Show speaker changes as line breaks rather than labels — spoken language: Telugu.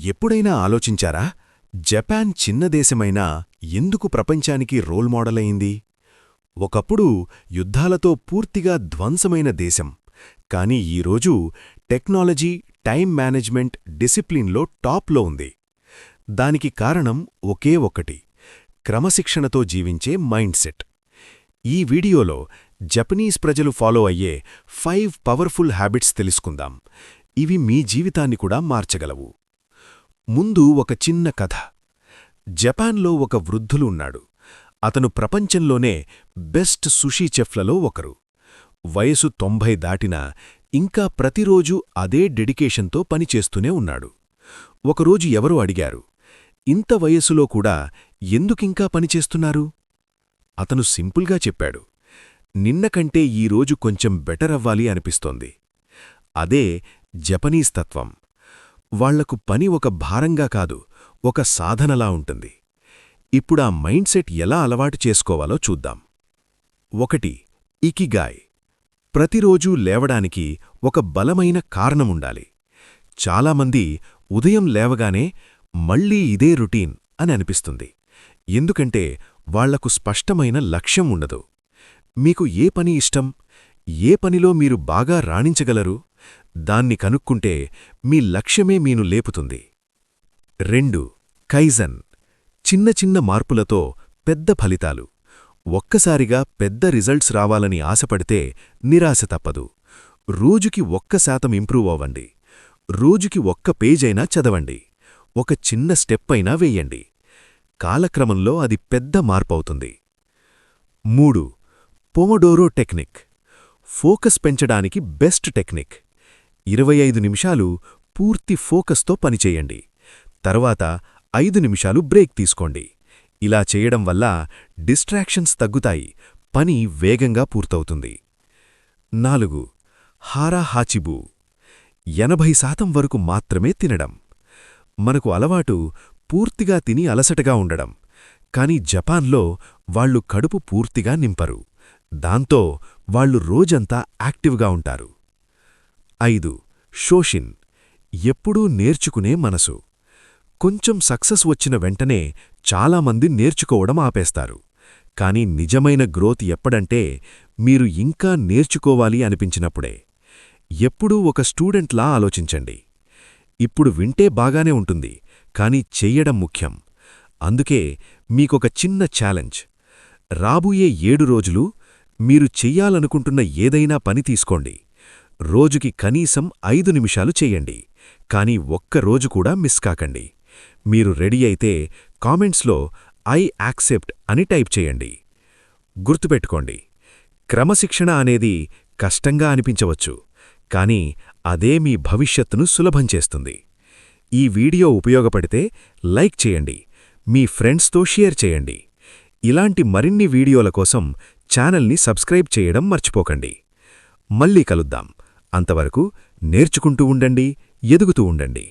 ఎప్పుడైనా ఆలోచించారా, జపాన్ చిన్న దేశమైనా ఎందుకు ప్రపంచానికి రోల్ మోడల్ అయింది? ఒకప్పుడు యుద్ధాలతో పూర్తిగా ధ్వంసమైన దేశం, కానీ ఈరోజు టెక్నాలజీ, టైం మేనేజ్మెంట్, డిసిప్లిన్లో టాప్లో ఉంది. దానికి కారణం ఒకే ఒక్కటి: క్రమశిక్షణతో జీవించే మైండ్ సెట్. ఈ వీడియోలో జపనీస్ ప్రజలు ఫాలో అయ్యే 5 పవర్ఫుల్ హ్యాబిట్స్ తెలుసుకుందాం. ఇవి మీ జీవితాన్ని కూడా మార్చగలవు. ముందు ఒక చిన్న కథ. జపాన్లో ఒక వృద్ధులు ఉన్నాడు. అతను ప్రపంచంలోనే బెస్ట్ సుషీ చెఫ్లలో ఒకరు. వయసు 90 దాటినా ఇంకా ప్రతిరోజూ అదే డెడికేషన్తో పనిచేస్తూనే ఉన్నాడు. ఒకరోజు ఎవరో అడిగారు, ఇంత వయసులో కూడా ఎందుకింకా పనిచేస్తున్నారు? అతను సింపుల్గా చెప్పాడు, నిన్నకంటే ఈరోజు కొంచెం బెటర్ అవ్వాలి అనిపిస్తోంది. అదే జపనీస్ తత్వం. వాళ్లకు పని ఒక భారంగా కాదు, ఒక సాధనలా ఉంటుంది. ఇప్పుడా మైండ్ సెట్ ఎలా అలవాటు చేసుకోవాలో చూద్దాం. 1. ఇకిగాయ్. ప్రతిరోజూ లేవడానికి ఒక బలమైన కారణముండాలి. చాలామంది ఉదయం లేవగానే మళ్లీ ఇదే రొటీన్ అని అనిపిస్తుంది. ఎందుకంటే వాళ్లకు స్పష్టమైన లక్ష్యం ఉండదు. మీకు ఏ పని ఇష్టం? ఏ పనిలో మీరు బాగా రాణించగలరు? దాన్ని కనుక్కుంటే మీ లక్ష్యమే మీను లేపుతుంది. 2. కైజన్. చిన్న చిన్న మార్పులతో పెద్ద ఫలితాలు. ఒక్కసారిగా పెద్ద రిజల్ట్స్ రావాలని ఆశపడితే నిరాశ తప్పదు. రోజుకి 1% ఇంప్రూవ్ అవ్వండి. రోజుకి 1 పేజైనా చదవండి. ఒక చిన్న స్టెప్ అయినా వెయ్యండి. కాలక్రమంలో అది పెద్ద మార్పవుతుంది. 3. Pomodoro technique. ఫోకస్ పెంచడానికి బెస్ట్ టెక్నిక్. 25 నిమిషాలు పూర్తి ఫోకస్తో పనిచేయండి. తర్వాత 5 నిమిషాలు బ్రేక్ తీసుకోండి. ఇలా చేయడం వల్ల డిస్ట్రాక్షన్స్ తగ్గుతాయి, పని వేగంగా పూర్తవుతుంది. 4. హారా హాచిబూ. 80% వరకు మాత్రమే తినడం. మనకు అలవాటు పూర్తిగా తిని అలసటగా ఉండడం. కాని జపాన్లో వాళ్లు కడుపు పూర్తిగా నింపరు. దాంతో వాళ్లు రోజంతా యాక్టివ్గా ఉంటారు. 5. షోషిన్. ఎప్పుడూ నేర్చుకునే మనసు. కొంచెం సక్సెస్ వచ్చిన వెంటనే చాలామంది నేర్చుకోవడం ఆపేస్తారు. కాని నిజమైన గ్రోత్ ఎప్పుడంటే మీరు ఇంకా నేర్చుకోవాలి అనిపించినప్పుడే. ఎప్పుడూ ఒక స్టూడెంట్లా ఆలోచించండి. ఇప్పుడు వింటే బాగానే ఉంటుంది, కాని చెయ్యడం ముఖ్యం. అందుకే మీకొక చిన్న ఛాలెంజ్. రాబోయే 7 రోజులు మీరు చెయ్యాలనుకుంటున్న ఏదైనా పని తీసుకోండి. రోజుకి కనీసం 5 నిమిషాలు చెయ్యండి, కాని ఒక్క రోజు కూడా మిస్ కాకండి. మీరు రెడీ అయితే కామెంట్స్లో ఐ యాక్సెప్ట్ అని టైప్ చేయండి. గుర్తుపెట్టుకోండి, క్రమశిక్షణ అనేది కష్టంగా అనిపించవచ్చు, కాని అదే మీ భవిష్యత్తును సులభం చేస్తుంది. ఈ వీడియో ఉపయోగపడితే లైక్ చేయండి, మీ ఫ్రెండ్స్తో షేర్ చేయండి. ఇలాంటి మరిన్ని వీడియోల కోసం ఛానల్ని సబ్స్క్రైబ్ చేయడం మర్చిపోకండి. మళ్ళీ కలుద్దాం. అంతవరకు నేర్చుకుంటూ ఉండండి, ఎదుగుతూ ఉండండి.